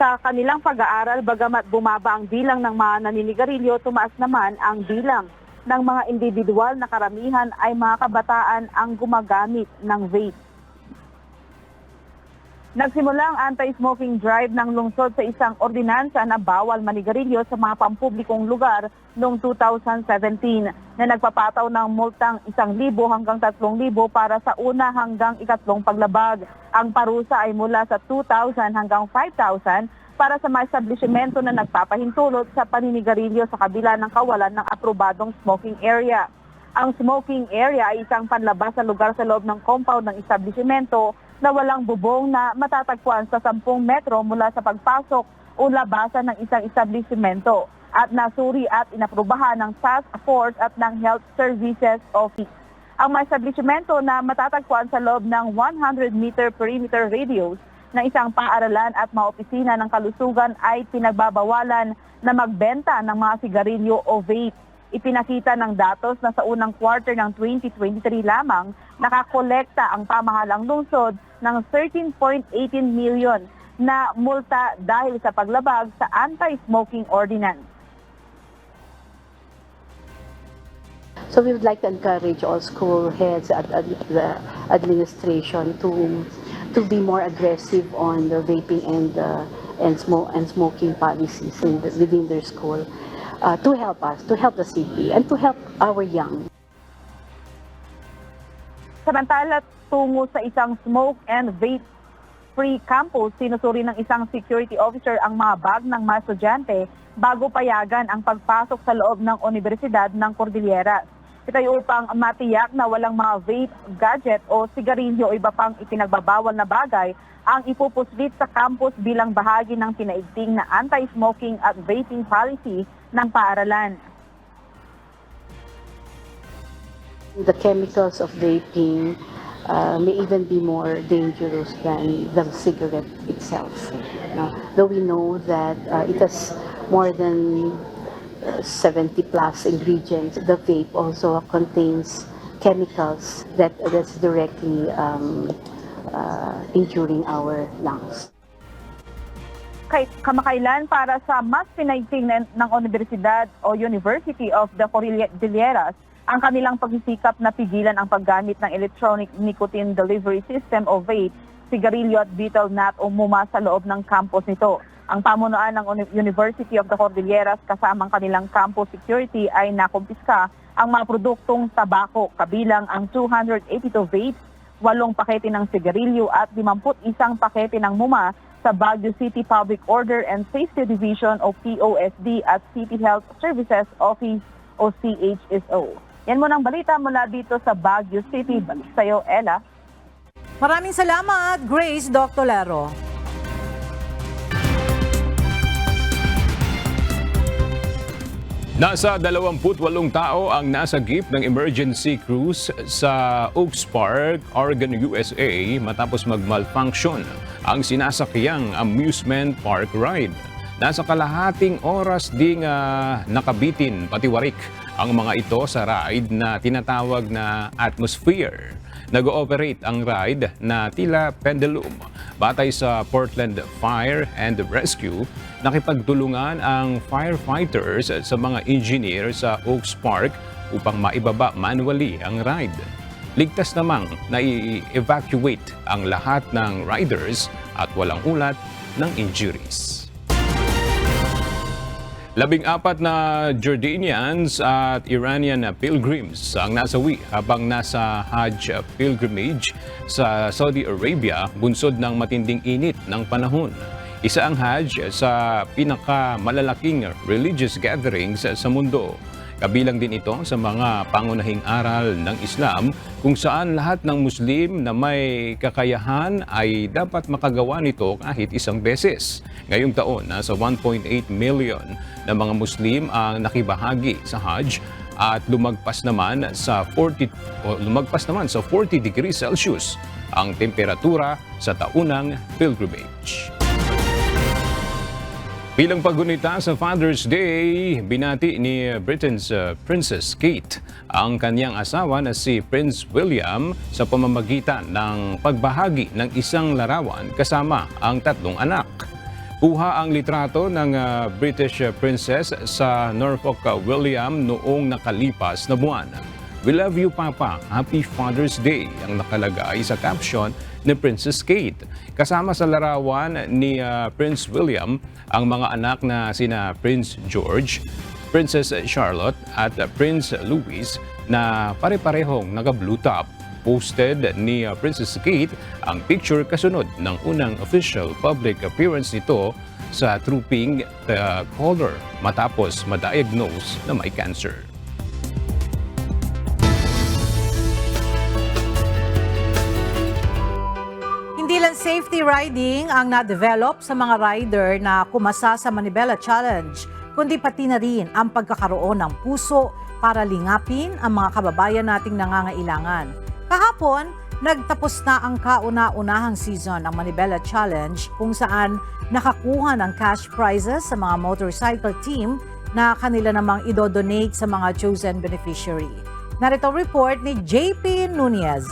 Sa kanilang pag-aaral, bagamat bumaba ang bilang ng mga naninigarilyo, tumaas naman ang bilang ng mga individual na karamihan ay mga kabataan ang gumagamit ng vape. Nagsimula ang anti-smoking drive ng lungsod sa isang ordinansa na bawal manigarilyo sa mga pampublikong lugar noong 2017 na nagpapataw ng multang 1,000 hanggang 3,000 para sa una hanggang ikatlong paglabag. Ang parusa ay mula sa 2,000 hanggang 5,000 para sa mga establishmento na nagpapahintulot sa paninigarilyo sa kabila ng kawalan ng aprobadong smoking area. Ang smoking area ay isang panlabas na lugar sa loob ng compound ng establishmento na walang bubong na matatagpuan sa 10 metro mula sa pagpasok o labasan ng isang establishmento at nasuri at inaprubahan ng Task Force at ng Health Services Office. Ang mga establishmento na matatagpuan sa loob ng 100-meter perimeter radius ng isang paaralan at mga opisina ng kalusugan ay pinagbabawalan na magbenta ng mga sigarilyo o vape. Ipinakita ng datos na sa unang quarter ng 2023 lamang nakakolekta ang pamahalang lungsod ng 13.18 million na multa dahil sa paglabag sa anti-smoking ordinance. So we would like to encourage all school heads at the administration to be more aggressive on the vaping and smoking policies within their school. To help us, to help the city, and to help our young. Samantala, tungo sa isang smoke and vape-free campus, sinusuri ng isang security officer ang mga bag ng mga estudyante bago payagan ang pagpasok sa loob ng Universidad ng Cordilleras. Ito ay upang matiyak na walang mga vape, gadget o sigarilyo o iba pang ipinagbabawal na bagay ang ipupuslit sa campus bilang bahagi ng pinaigting na anti-smoking at vaping policy ng paaralan. The chemicals of vaping may even be more dangerous than the cigarette itself. Though we know that it has more than 70 plus ingredients, the vape also contains chemicals that's directly injuring our lungs. Kamakailan para sa mas pinaigting ng Universidad o University of the Cordilleras ang kanilang pagsisikap na pigilan ang paggamit ng electronic nicotine delivery system o vape, sigarilyo at betel nut o muma sa loob ng campus nito. Ang pamunuan ng University of the Cordilleras kasamang kanilang campus security ay nakumpiska ang mga produktong tabako kabilang ang 282 vapes, 8 pakete ng sigarilyo at 51 pakete ng muma sa Baguio City Public Order and Safety Division o POSD at City Health Services Office o CHSO. Yan mo ng balita mula dito sa Baguio City. Balik sa'yo, Ella. Maraming salamat, Grace Doctolero. Nasa 28 tao ang nasagip ng emergency cruise sa Oaks Park, Oregon, USA matapos mag-malfunction ang sinasakyang amusement park ride. Nasa kalahating oras ding nakabitin patiwarik ang mga ito sa ride na tinatawag na Atmosphere. Nag-ooperate ang ride na tila pendulum. Batay sa Portland Fire and Rescue, nakipagtulungan ang firefighters sa mga engineer sa Oaks Park upang maibaba manually ang ride. Ligtas namang nai-evacuate ang lahat ng riders at walang ulat ng injuries. 14 na Jordanians at Iranian pilgrims ang nasawi habang nasa Hajj pilgrimage sa Saudi Arabia bunsod ng matinding init ng panahon. Isa ang Hajj sa pinakamalalaking religious gatherings sa mundo. Kabilang din ito sa mga pangunahing aral ng Islam kung saan lahat ng Muslim na may kakayahan ay dapat makagawa nito kahit isang beses. Ngayong taon, nasa 1.8 million na mga Muslim ang nakibahagi sa Hajj at lumagpas naman sa 40 degrees Celsius ang temperatura sa taunang pilgrimage. Bilang paggunita sa Father's Day, binati ni Britain's Princess Kate ang kanyang asawa na si Prince William sa pamamagitan ng pagbahagi ng isang larawan kasama ang 3 anak. Kuha ang litrato ng British Princess sa Norfolk William noong nakalipas na buwan. "We love you, Papa. Happy Father's Day," ang nakalagay sa caption ni Princess Kate. Kasama sa larawan ni Prince William ang mga anak na sina Prince George, Princess Charlotte at Prince Louis na pare-parehong naka-blue top. Posted ni Princess Kate ang picture kasunod ng unang official public appearance nito sa Trooping the Colour matapos ma-diagnose na may cancer. Hindi lang safety riding ang na-develop sa mga rider na kumasa sa Manibela Challenge, kundi pati na rin ang pagkakaroon ng puso para lingapin ang mga kababayan nating nangangailangan. Kahapon, nagtapos na ang kauna-unahang season ng Manibela Challenge kung saan nakakuha ng cash prizes sa mga motorcycle team na kanila namang idodonate sa mga chosen beneficiary. Narito report ni JP Nunez.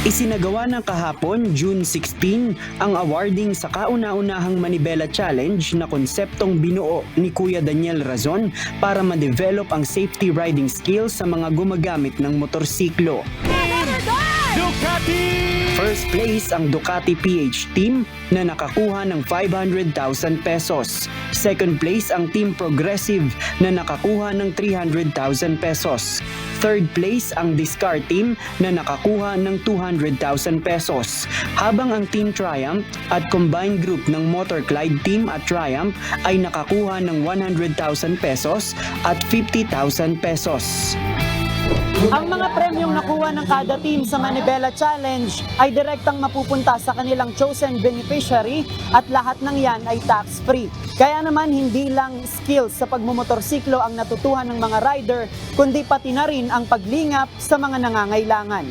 Isinagawa ng kahapon, June 16, ang awarding sa kauna-unahang Manibela Challenge na konseptong binuo ni Kuya Daniel Razon para ma-develop ang safety riding skills sa mga gumagamit ng motorsiklo. First place ang Ducati PH team na nakakuha ng 500,000 pesos. Second place ang Team Progressive na nakakuha ng 300,000 pesos. Third place ang Discar team na nakakuha ng 200,000 pesos. Habang ang Team Triumph at combined group ng Motor Clyde team at Triumph ay nakakuha ng 100,000 pesos at 50,000 pesos. Ang mga premyong nakuha ng kada team sa Manibela Challenge ay direktang mapupunta sa kanilang chosen beneficiary at lahat ng yan ay tax-free. Kaya naman hindi lang skills sa pagmumotorsiklo ang natutuhan ng mga rider, kundi pati na rin ang paglingap sa mga nangangailangan.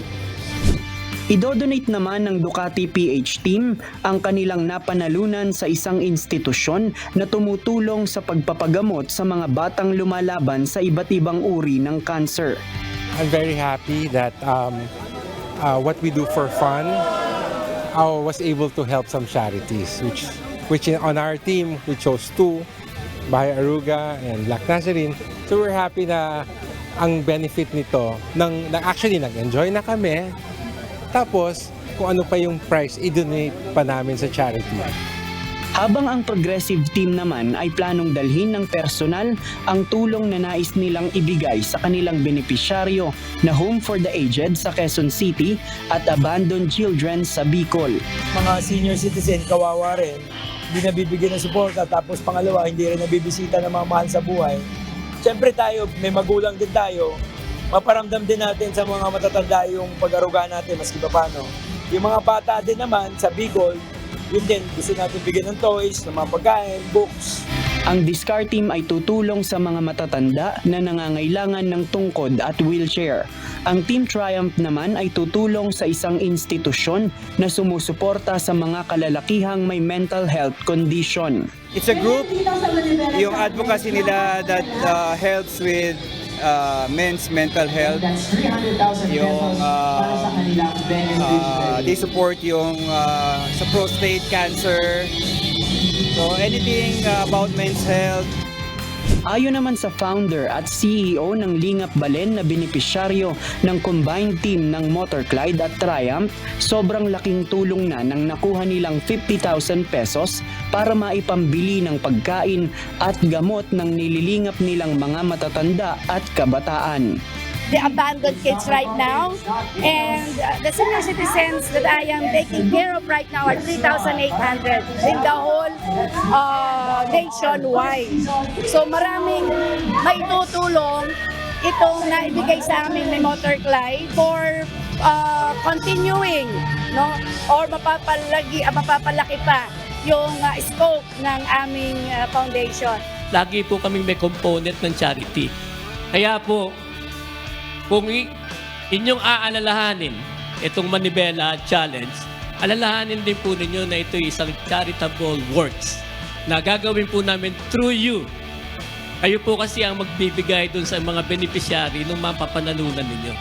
Idodonate naman ng Ducati PH Team ang kanilang napanalunan sa isang institusyon na tumutulong sa pagpapagamot sa mga batang lumalaban sa iba't ibang uri ng cancer. I'm very happy that what we do for fun was able to help some charities, which on our team we chose 2, Bahay Aruga and Black Nazarene. So we're happy na ang benefit nito, actually nag-enjoy na kami. Tapos, kung ano pa yung price, i-donate pa namin sa charity. Habang ang Progressive Team naman ay planong dalhin ng personal ang tulong na nais nilang ibigay sa kanilang benepisyaryo na Home for the Aged sa Quezon City at Abandoned Children sa Bicol. Mga senior citizen, kawawa rin, hindi nabibigyan ng suporta, tapos pangalawa, hindi rin nabibisita ng mga mahal sa buhay. Siyempre tayo, may magulang din tayo, maparamdam din natin sa mga matatanda yung pag-aruga natin, maski pa paano. Yung mga bata din naman sa Bicol, yun din, gusto natin bigyan ng toys, ng mga pagkain, books. Ang Discard Team ay tutulong sa mga matatanda na nangangailangan ng tungkod at wheelchair. Ang Team Triumph naman ay tutulong sa isang institusyon na sumusuporta sa mga kalalakihang may mental health condition. It's a group, yung advocacy nila that helps with men's mental health, yung they support yung sa prostate cancer, so anything about men's health. Ayon naman sa founder at CEO ng Lingap Balen na benepisyaryo ng combined team ng Motor Clyde at Triumph, sobrang laking tulong na nang nakuha nilang 50,000 pesos para maipambili ng pagkain at gamot ng nililingap nilang mga matatanda at kabataan. The abandoned kids right now, and the senior citizens that I am taking care of right now are 3,800 in the whole nationwide. So maraming maitutulong itong naibigay sa amin ni Motor Clyde for continuing, no, or mapapalaki pa yung scope ng aming foundation. Lagi po kaming may component ng charity. Kaya po, kung inyong aalalahanin itong Manibela Challenge, alalahanin din po ninyo na ito isang charitable works na gagawin po namin through you. Kayo po kasi ang magbibigay dun sa mga beneficiary ng mapapanalunan ninyo.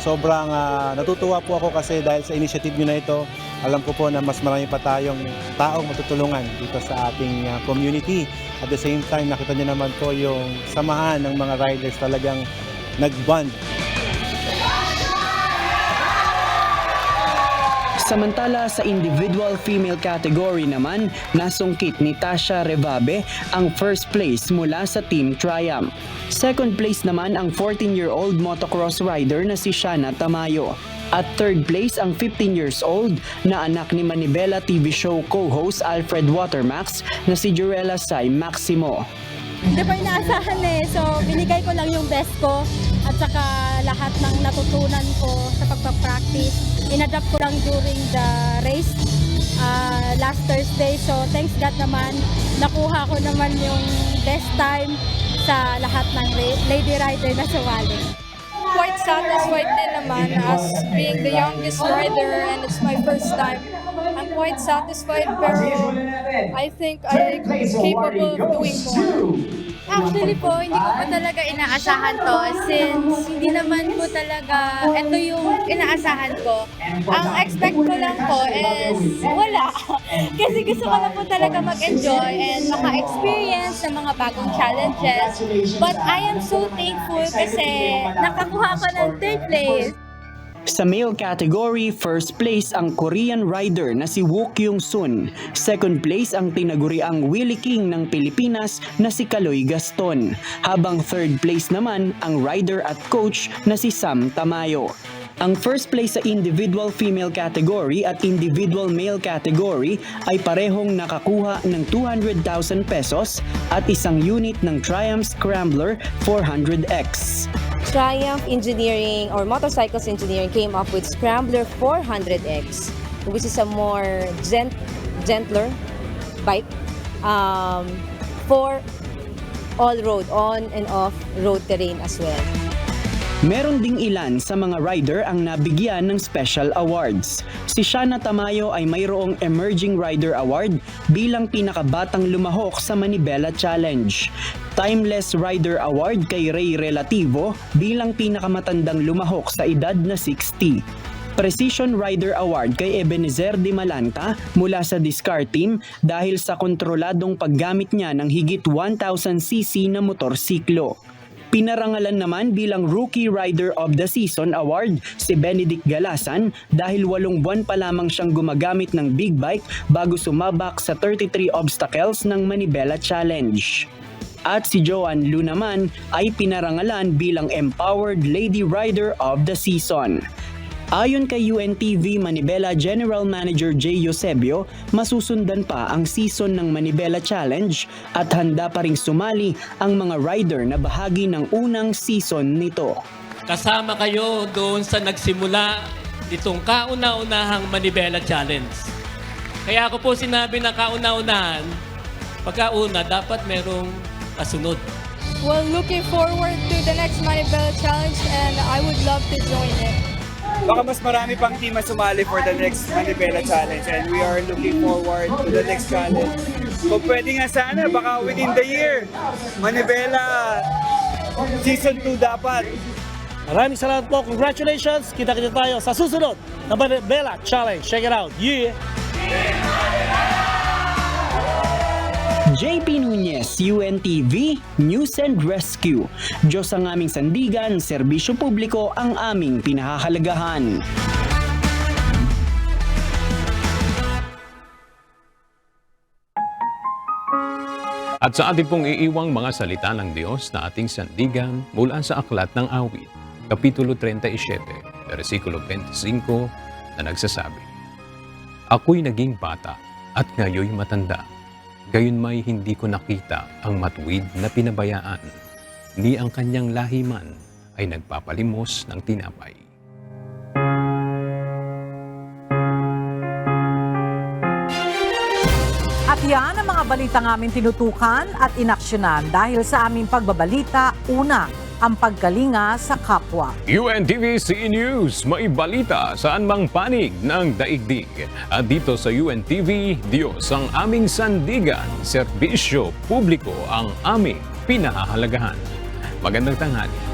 Sobrang natutuwa po ako kasi dahil sa initiative nyo na ito, alam ko po na mas marami pa tayong taong matutulungan dito sa ating community. At the same time, nakita nyo naman po yung samahan ng mga riders talagang nag-bond. Samantala sa individual female category naman, nasungkit ni Tasha Revabe ang first place mula sa Team Triumph. Second place naman ang 14-year-old motocross rider na si Shana Tamayo. At third place ang 15 years old na anak ni Manibela TV show co-host Alfred Watermax na si Jurella Sai Maximo. Hindi pa inaasahan so binigay ko lang yung best ko at saka lahat ng natutunan ko sa pagpa-practice. In-adapt ko lang during the race last Thursday. So thanks God naman, nakuha ko naman yung best time sa lahat ng lady rider na sumali. Quite satisfied din naman as being the youngest rider and it's my first time. I'm quite satisfied pero I think I'm capable of doing more. Actually po, hindi ko po talaga inaasahan to since hindi naman po talaga ito yung inaasahan ko. Ang expect ko lang po is wala. Kasi gusto ko lang po talaga mag-enjoy and maka-experience ng mga bagong challenges. But I am so thankful kasi nakakuha ko ng third place. Sa male category, first place ang Korean rider na si Woo Kyung-sun. Second place ang tinaguriang Willie King ng Pilipinas na si Kaloy Gaston. Habang third place naman ang rider at coach na si Sam Tamayo. Ang first place sa individual female category at individual male category ay parehong nakakuha ng 200,000 pesos at isang unit ng Triumph Scrambler 400X. Triumph Engineering or Motorcycles Engineering came up with Scrambler 400X, which is a more gentler bike for all road, on and off road terrain as well. Meron ding ilan sa mga rider ang nabigyan ng special awards. Si Shana Tamayo ay mayroong Emerging Rider Award bilang pinakabatang lumahok sa Manibela Challenge. Timeless Rider Award kay Ray Relativo bilang pinakamatandang lumahok sa edad na 60. Precision Rider Award kay Ebenezer Di Malanta mula sa Discar Team dahil sa kontroladong paggamit niya ng higit 1,000cc na motorsiklo. Pinarangalan naman bilang Rookie Rider of the Season Award si Benedict Galasan dahil 8 buwan pa lamang siyang gumagamit ng big bike bago sumabak sa 33 obstacles ng Manibela Challenge. At si Joanne Lu naman ay pinarangalan bilang Empowered Lady Rider of the Season. Ayon kay UNTV Manibela General Manager Jay Eusebio, masusundan pa ang season ng Manibela Challenge at handa pa ring sumali ang mga rider na bahagi ng unang season nito. Kasama kayo doon sa nagsimula itong kauna-unahang Manibela Challenge. Kaya ako po sinabi na kauna-unahan, pagkauna dapat merong kasunod. Well, looking forward to the next Manibela Challenge and I would love to join it. Baka mas marami pang team na sumali for the next Manibela Challenge and we are looking forward to the next challenge. Kung pwede nga sana, baka within the year, Manibela Season 2 dapat. Maraming salamat po. Congratulations. Kita-kita tayo sa susunod na Manibela Challenge. Check it out. Yeah! JP Nunez, UNTV, News and Rescue. Diyos ang aming sandigan, serbisyo publiko ang aming pinahahalagahan. At sa ating pong iiwang mga salita ng Diyos na ating sandigan mula sa Aklat ng Awit, Kapitulo 37, versikulo 25 na nagsasabi, Ako'y naging bata at ngayoy matanda. Gayon may hindi ko nakita ang matuwid na pinabayaan, ni ang kanyang lahiman ay nagpapalimos ng tinapay. At yan ang mga balitang aming tinutukan at inaksyonan dahil sa aming pagbabalita, una, ang pagkalinga sa kapwa. UNTV CE News, may balita saan mang panig ng daigdig. At dito sa UNTV, Diyos ang aming sandigan, serbisyo publiko ang aming pinahahalagahan. Magandang tanghali.